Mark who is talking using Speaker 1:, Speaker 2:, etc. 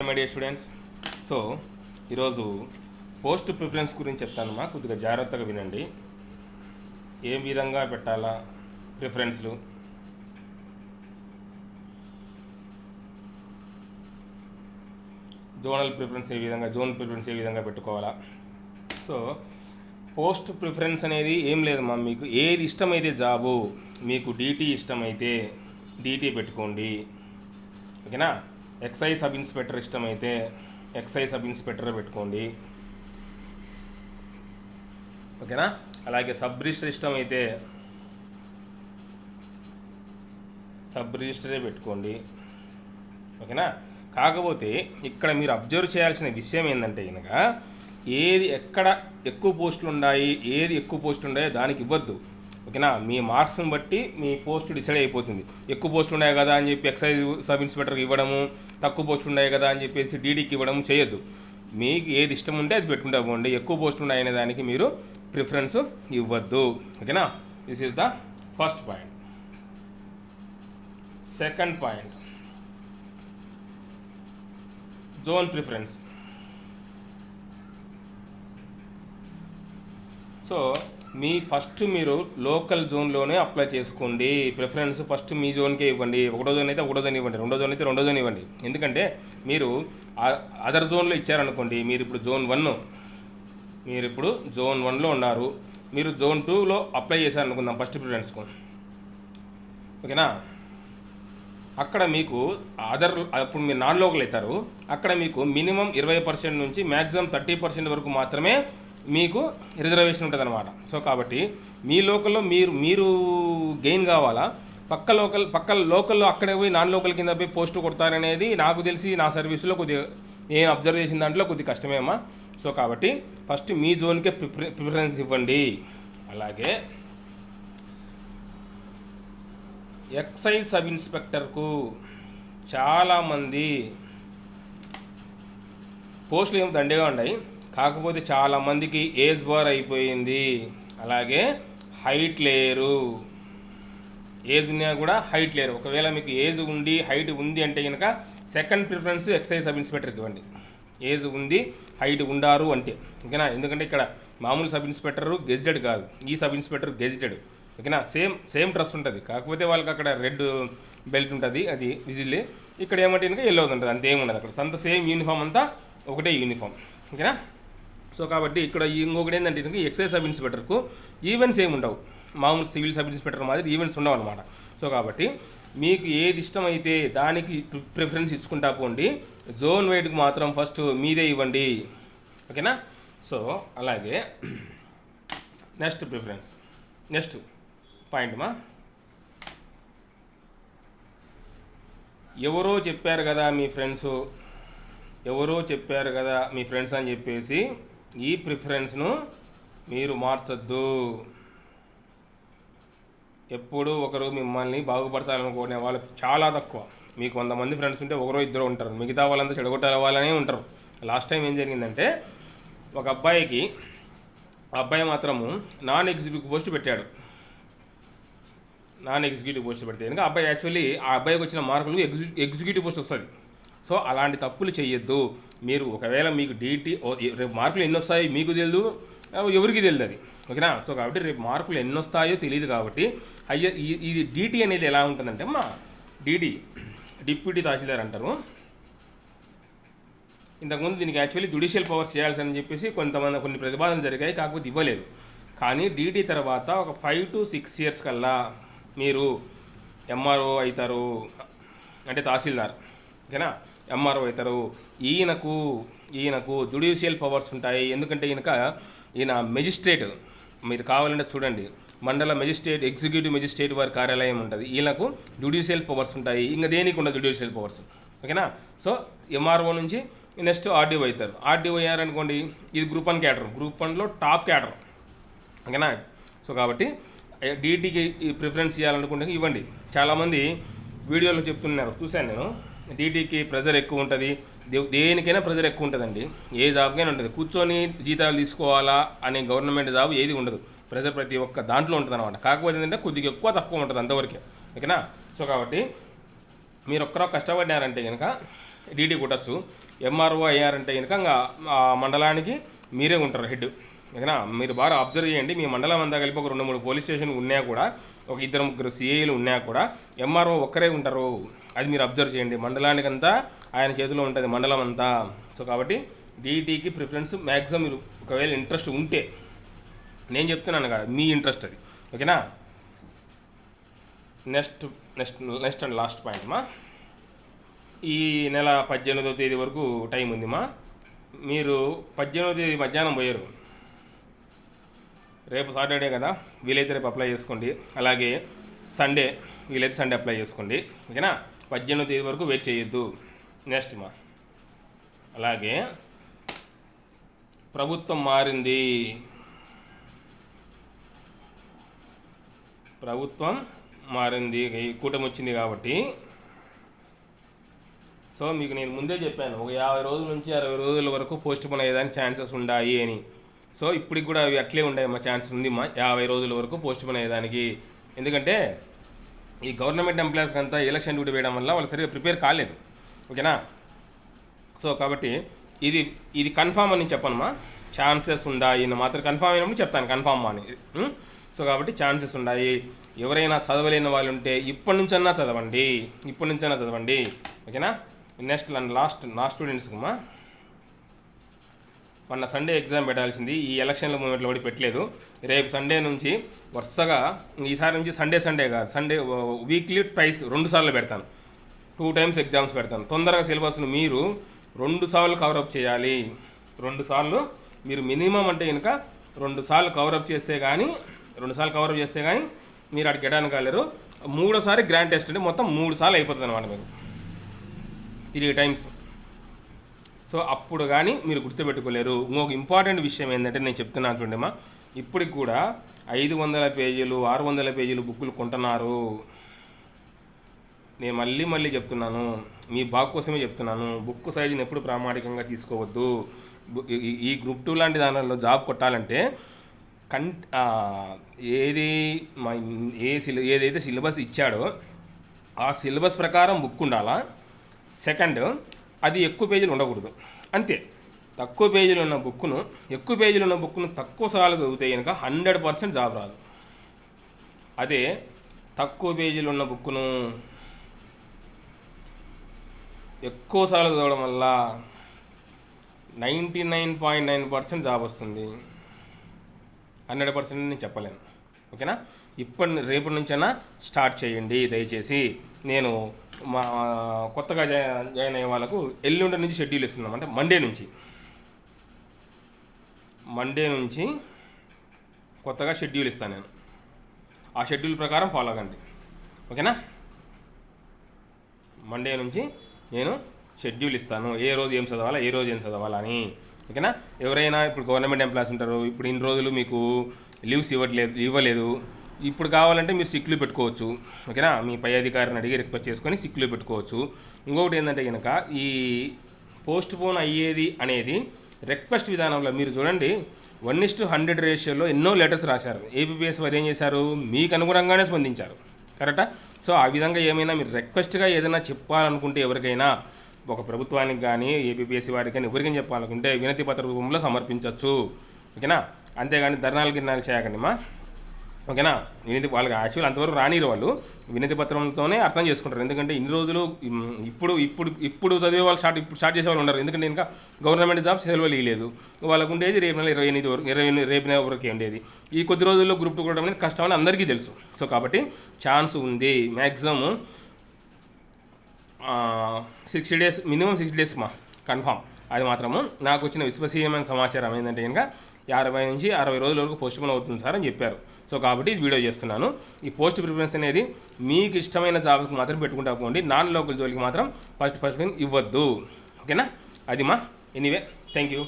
Speaker 1: My dear students, so ఈరోజు post preference గురించి చెప్తానమ్మా. కొద్దిగా జాగ్రత్తగా వినండి. ఏ విధంగా పెట్టాలా ప్రిఫరెన్స్లు, జోనల్ ప్రిఫరెన్స్ ఏ విధంగా, జోన్ ప్రిఫరెన్స్ ఏ విధంగా పెట్టుకోవాలా. సో పోస్ట్ ప్రిఫరెన్స్ అనేది ఏం లేదమ్మా, మీకు ఏది ఇష్టమైతే జాబు, మీకు డీటీ ఇష్టమైతే డీటీ పెట్టుకోండి, ఓకేనా. ఎక్సైజ్ సబ్ ఇన్స్పెక్టర్ ఇష్టమైతే ఎక్సైజ్ సబ్ ఇన్స్పెక్టర్ పెట్టుకోండి, ఓకేనా. అలాగే సబ్ రిజిస్టర్ ఇష్టమైతే సబ్ రిజిస్టరే పెట్టుకోండి, ఓకేనా. కాకపోతే ఇక్కడ మీరు అబ్జర్వ్ చేయాల్సిన విషయం ఏంటంటే కనుక ఏది ఎక్కడ ఎక్కువ పోస్టులు ఉన్నాయి, ఏది ఎక్కువ పోస్టులు ఉన్నాయో దానికి ఇవ్వద్దు, ఓకేనా. మీ మార్క్స్ని బట్టి మీ పోస్ట్ డిసైడ్ అయిపోతుంది. ఎక్కువ పోస్టులు ఉన్నాయి కదా అని చెప్పి ఎక్సైజ్ సబ్ ఇన్స్పెక్టర్కి ఇవ్వడము, తక్కువ పోస్టులు ఉన్నాయి కదా అని చెప్పేసి డీడీకి ఇవ్వడము చేయొద్దు. మీకు ఏది ఇష్టం ఉంటే అది పెట్టుకుంటా పోండి. ఎక్కువ పోస్టులు ఉన్నాయనే దానికి మీరు ప్రిఫరెన్స్ ఇవ్వద్దు, ఓకేనా. This is the first point. Second point, zone preference. So మీరు లోకల్ జోన్లోనే అప్లై చేసుకోండి. ప్రిఫరెన్స్ ఫస్ట్ మీ జోన్కే ఇవ్వండి. ఒకటో జోన్ అయితే ఒకటో జోన్ ఇవ్వండి, రెండో జోన్ అయితే రెండో జోన్ ఇవ్వండి. ఎందుకంటే మీరు అదర్ జోన్లో ఇచ్చారనుకోండి, మీరు ఇప్పుడు జోన్ 1లో ఉన్నారు, మీరు జోన్ 2లో అప్లై చేశారనుకుందాం ఫస్ట్ ప్రిఫరెన్స్కు, ఓకేనా. అక్కడ మీకు అప్పుడు మీరు నాన్ లోకల్ అవుతారు. అక్కడ మీకు మినిమం 20% నుంచి మ్యాక్సిమం 30% వరకు మాత్రమే మీకు రిజర్వేషన్ ఉంటుంది అనమాట. సో కాబట్టి మీ లోకల్లో మీరు గెయిన్ కావాలా, పక్క లోకల్లో అక్కడే పోయి నాన్ లోకల్ కింద పోయి పోస్ట్ కొడతారనేది నాకు తెలిసి నా సర్వీస్లో కొద్దిగా నేను అబ్జర్వ్ చేసిన దాంట్లో కొద్దిగా కష్టమేమా. సో కాబట్టి ఫస్ట్ మీ జోన్కే ప్రిఫరెన్స్ ఇవ్వండి. అలాగే ఎక్సైజ్ సబ్ ఇన్స్పెక్టర్కు చాలామంది పోస్టులు ఏమో దండిగా ఉన్నాయి, కాకపోతే చాలామందికి ఏజ్ బార్ అయిపోయింది, అలాగే హైట్ లేరు. ఏజ్ ఉన్నా కూడా హైట్ లేరు. ఒకవేళ మీకు ఏజ్ ఉండి హైట్ ఉంది అంటే కనుక సెకండ్ ప్రిఫరెన్స్ ఎక్సైజ్ సబ్ ఇన్స్పెక్టర్కి ఇవ్వండి. ఏజ్ ఉంది హైట్ ఉండారు అంటే, ఓకేనా. ఎందుకంటే ఇక్కడ మామూలు సబ్ ఇన్స్పెక్టర్ గెజిటెడ్ కాదు, ఈ సబ్ ఇన్స్పెక్టర్ గెజిటెడ్, ఓకేనా. సేమ్ డ్రెస్ ఉంటుంది, కాకపోతే వాళ్ళకి అక్కడ రెడ్ బెల్ట్ ఉంటుంది, అది విజిల్. ఇక్కడ ఏమంటే కనుక ఎల్లో ఉంటుంది, అంతేముండదు అక్కడ. అంత సేమ్ యూనిఫామ్, అంతా ఒకటే యూనిఫామ్, ఓకేనా. సో కాబట్టి ఇక్కడ ఇంకొకటి ఏంటంటే కనుక ఎక్సైజ్ సబ్ ఇన్స్పెక్టర్కు ఈవెంట్స్ ఏమి ఉండవు, మామూలు సివిల్ సబ్ ఇన్స్పెక్టర్ మాదిరి ఈవెంట్స్ ఉండవు అనమాట. సో కాబట్టి మీకు ఏది ఇష్టమైతే దానికి ప్రిఫరెన్స్ ఇచ్చుకుంటా పోండి. జోన్ వైడ్కి మాత్రం ఫస్ట్ మీదే ఇవ్వండి, ఓకేనా. సో అలాగే నెక్స్ట్ పాయింట్ ఎవరో చెప్పారు కదా మీ ఫ్రెండ్స్ అని చెప్పేసి ఈ ప్రిఫరెన్స్ను మీరు మార్చొద్దు. ఎప్పుడు ఒకరు మిమ్మల్ని బాగుపరచాలనుకునే వాళ్ళు చాలా తక్కువ. మీకు 100 మంది ఫ్రెండ్స్ ఉంటే ఒకరో ఇద్దరు ఉంటారు, మిగతా వాళ్ళంతా చెడగొట్టాల వాళ్ళనే ఉంటారు. లాస్ట్ టైం ఏం జరిగిందంటే ఒక అబ్బాయి మాత్రము నాన్ ఎగ్జిక్యూటివ్ పోస్ట్ పెట్టాడు. కనుక ఆ అబ్బాయికి వచ్చిన మార్కులు ఎగ్జిక్యూటివ్ పోస్ట్ వస్తుంది. సో అలాంటి తప్పులు చేయొద్దు. మీరు ఒకవేళ మీకు రేపు మార్కులు ఎన్ని వస్తాయో మీకు తెలియదు, ఎవరికి తెలియదు అది, ఓకేనా. సో కాబట్టి రేపు మార్కులు ఎన్ని వస్తాయో తెలియదు. కాబట్టి ఇది డీటీ అనేది ఎలా ఉంటుందంటే డిప్యూటీ తహసీల్దార్ అంటారు. ఇంతకుముందు దీనికి యాక్చువల్లీ జ్యుడిషియల్ పవర్స్ చేయాల్సి చెప్పేసి కొన్ని ప్రతిపాదనలు జరిగాయి, కాకపోతే ఇవ్వలేదు. కానీ డీటీ తర్వాత ఒక 5 to 6 years కల్లా మీరు ఎంఆర్ఓ అవుతారు, అంటే తహసీల్దార్, ఓకేనా. ఎంఆర్ఓ అవుతారు. ఈయనకు జ్యుడిషియల్ పవర్స్ ఉంటాయి. ఎందుకంటే ఈయన మెజిస్ట్రేట్, మీరు కావాలంటే చూడండి, మండల మెజిస్ట్రేట్, ఎగ్జిక్యూటివ్ మెజిస్ట్రేట్ వారి కార్యాలయం ఉంటుంది. ఈయనకు జ్యుడిషియల్ పవర్స్ ఉంటాయి. ఇంకా దేనికి ఉండదు జ్యుడిషియల్ పవర్స్, ఓకేనా. సో ఎంఆర్ఓ నుంచి నెక్స్ట్ ఆర్డీఓ అవుతారు. ఆర్డీఓ అయ్యారనుకోండి, ఇది గ్రూప్ 1 క్యాడర్, గ్రూప్ 1లో టాప్ క్యాడర్, ఓకేనా. సో కాబట్టి డీటీకి ప్రిఫరెన్స్ ఇవ్వాలనుకుంటే ఇవ్వండి. చాలామంది వీడియోలో చెప్తున్నారు, చూశాను నేను. డీటీకి ప్రెజర్ ఎక్కువ ఉంటుంది, దేనికైనా ప్రెజర్ ఎక్కువ ఉంటుందండి. ఏ జాబ్కైనా ఉంటుంది. కూర్చొని జీతాలు తీసుకోవాలా అనే గవర్నమెంట్ జాబ్ ఏది ఉండదు. ప్రెజర్ ప్రతి ఒక్క దాంట్లో ఉంటుంది అనమాట. కాకపోతే ఏంటంటే కొద్దిగా ఎక్కువ తక్కువ ఉంటుంది అంతవరకే, ఓకేనా. సో కాబట్టి మీరు ఒక్కరో కష్టపడినారంటే కనుక డీటీ కొట్టచ్చు. ఎంఆర్ఓ అయ్యారంటే కనుక ఇంకా ఆ మండలానికి మీరే ఉంటారు హెడ్. ఓకేనా, మీరు బాగా అబ్జర్వ్ చేయండి. మీ మండలం అంతా కలిపి ఒక 2-3 పోలీస్ స్టేషన్లు ఉన్నా కూడా, ఒక 2-3 సిఐలు ఉన్నా కూడా ఎంఆర్ఓ ఒక్కరే ఉంటారు. అది మీరు అబ్జర్వ్ చేయండి. మండలానికంతా ఆయన చేతిలో ఉంటుంది మండలం అంతా. సో కాబట్టి డీటీకి ప్రిఫరెన్స్ మ్యాక్సిమం మీరు ఒకవేళ ఇంట్రెస్ట్ ఉంటే, నేను చెప్తున్నాను కదా మీ ఇంట్రెస్ట్ అది. ఓకేనా, నెక్స్ట్ అండ్ లాస్ట్ పాయింట్ మా, ఈ నెల 18వ తేదీ వరకు టైం ఉంది మా. మీరు 18వ తేదీ మధ్యాహ్నం పోయారు, రేపు సాటర్డే కదా, వీలైతే రేపు అప్లై చేసుకోండి. అలాగే సండే వీలైతే సండే అప్లై చేసుకోండి. ఓకేనా, 18వ తేదీ వరకు వెయిట్ చేయొద్దు. నెక్స్ట్ మా, అలాగే ప్రభుత్వం మారింది, ఈ కూటమి వచ్చింది కాబట్టి, సో మీకు నేను ముందే చెప్పాను ఒక 50 రోజుల నుంచి 60 రోజుల వరకు పోస్ట్ పోన్ అయ్యేదానికి ఛాన్సెస్ ఉన్నాయి అని. సో ఇప్పటికి కూడా అవి అట్లే ఉన్నాయి మా, ఛాన్స్ ఉంది మా 50 రోజుల వరకు పోస్ట్ పోన్ అయ్యేదానికి. ఎందుకంటే ఈ గవర్నమెంట్ ఎంప్లాయీస్కి అంతా ఎలక్షన్ డ్యూటీ వేయడం వల్ల వాళ్ళు సరిగ్గా ప్రిపేర్ కాలేదు. ఓకేనా, సో కాబట్టి ఇది కన్ఫామ్ అని చెప్పను మా, ఛాన్సెస్ ఉన్నాయి మాత్రం కన్ఫామ్ అయినప్పుడు చెప్తాను కన్ఫామ్ అని. సో కాబట్టి ఛాన్సెస్ ఉన్నాయి. ఎవరైనా చదవలేని వాళ్ళు ఉంటే ఇప్పటి నుంచన్నా చదవండి. ఓకేనా, నెక్స్ట్ అండ్ లాస్ట్ నా స్టూడెంట్స్కి మా, మొన్న సండే ఎగ్జామ్ పెట్టాల్సింది, ఈ ఎలక్షన్ల మూమెంట్లో కూడా పెట్టలేదు. రేపు సండే నుంచి వరుసగా, ఈసారి నుంచి సండే కాదు, సండే వీక్లీ ట్వైస్ 2 సార్లు పెడతాను, 2 టైమ్స్ ఎగ్జామ్స్ పెడతాను. తొందరగా సిలబస్ను మీరు 2 సార్లు కవరప్ చేయాలి. 2 సార్లు మీరు మినిమం అంటే కనుక 2 సార్లు కవరప్ చేస్తే కానీ మీరు అక్కడికి వెళ్ళడానికి వెళ్ళరు. 3వసారి గ్రాండ్ టెస్ట్ అంటే మొత్తం 3 సార్లు అయిపోతుంది అనమాట మీకు, 3 టైమ్స్. సో అప్పుడు కానీ మీరు గుర్తుపెట్టుకోలేరు. ఇంకొక ఇంపార్టెంట్ విషయం ఏంటంటే నేను చెప్తున్నాను చూడమ్మా, ఇప్పటికి కూడా 500 పేజీలు 600 పేజీలు బుక్కులు కొంటున్నారు. నేను మళ్ళీ చెప్తున్నాను, మీ బాగు కోసమే చెప్తున్నాను. బుక్ సైజుని ఎప్పుడు ప్రామాణికంగా తీసుకోవద్దు. ఈ గ్రూప్ 2 లాంటి దానిలో జాబ్ కొట్టాలంటే ఏదైతే సిలబస్ ఇచ్చాడో ఆ సిలబస్ ప్రకారం బుక్ ఉండాలా. సెకండ్, అది ఎక్కువ పేజీలు ఉండకూడదు, అంతే. తక్కువ పేజీలు ఉన్న బుక్కును తక్కువ సార్లు చదివితే కనుక 100% జాబ్ రాదు. అదే తక్కువ పేజీలు ఉన్న బుక్కును ఎక్కువ సార్లు చదవడం వల్ల 99.9% జాబ్ వస్తుంది. 100% నేను చెప్పలేను. ఓకేనా, రేపటి నుంచైనా స్టార్ట్ చేయండి దయచేసి. నేను మా కొత్తగా జాయిన్ అయ్యే వాళ్ళకు ఎల్లుండి నుంచి షెడ్యూల్ ఇస్తున్నాం, అంటే మండే నుంచి కొత్తగా షెడ్యూల్ ఇస్తాను నేను. ఆ షెడ్యూల్ ప్రకారం ఫాలో అవ్వండి. ఓకేనా, మండే నుంచి నేను షెడ్యూల్ ఇస్తాను, ఏ రోజు ఏం చదవాలా అని. ఓకేనా, ఎవరైనా ఇప్పుడు గవర్నమెంట్ ఎంప్లాయీస్ ఉంటారు, ఇప్పుడు ఇన్ని రోజులు మీకు లీవ్స్ ఇవ్వలేదు, ఇప్పుడు కావాలంటే మీరు సిక్ లీవ్ పెట్టుకోవచ్చు. ఓకేనా, మీ పై అధికారిని అడిగి రిక్వెస్ట్ చేసుకొని సిక్ లీవ్ పెట్టుకోవచ్చు. ఇంకొకటి ఏంటంటే కనుక ఈ పోస్ట్ పోన్ అయ్యేది అనేది రిక్వెస్ట్ విధానంలో మీరు చూడండి, 1:100 రేషియోలో ఎన్నో లెటర్స్ రాశారు. ఏపీపీఎస్ వారు ఏం చేశారు, మీకు అనుగుణంగానే స్పందించారు. కరెక్టా? సో ఆ విధంగా ఏమైనా మీరు రిక్వెస్ట్గా ఏదైనా చెప్పాలనుకుంటే ఎవరికైనా, ఒక ప్రభుత్వానికి కానీ ఏపీపీఎస్సీ వారికి కానీ ఎవరికైనా చెప్పాలనుకుంటే వినతి పత్ర రూపంలో సమర్పించవచ్చు. ఓకేనా, అంతేగాని ధర్నాలు చేయకండి మా. ఓకేనా, వాళ్ళకి యాక్చువల్ అంతవరకు రానిరు, వాళ్ళు వినతి పత్రంతోనే అర్థం చేసుకుంటారు. ఎందుకంటే ఇన్ని రోజులు ఇప్పుడు చదివే వాళ్ళు స్టార్ట్ చేసే వాళ్ళు ఉన్నారు. ఎందుకంటే ఇంకా గవర్నమెంట్ జాబ్స్ సెలవులు ఇవ్వలేదు, వాళ్ళకు ఉండేది రేపు నెల 28 వరకు, రేపు నెల వరకు ఉండేది. ఈ కొద్ది రోజుల్లో గ్రూప్ 2 కూడా అనేది కష్టమని అందరికీ తెలుసు. సో కాబట్టి ఛాన్స్ ఉంది. మ్యాక్సిమం 60 డేస్, మినిమం 60 డేస్ మా కన్ఫామ్. అది మాత్రము నాకు వచ్చిన విశ్వసనీయమైన సమాచారం ఏంటంటే కనుక 50 నుంచి 60 రోజుల వరకు పోస్ట్ పోన్ అవుతుంది సార్ అని చెప్పారు. సో కాబట్టి ఇది వీడియో చేస్తున్నాను. ఈ పోస్ట్ ప్రిఫరెన్స్ అనేది మీకు ఇష్టమైన జాబ్కి మాత్రం పెట్టుకుంటా పోండి, నాన్ లోకల్ జోలికి మాత్రం ఫస్ట్ ఇవ్వద్దు. ఓకేనా, అది మా. Anyway, thank you.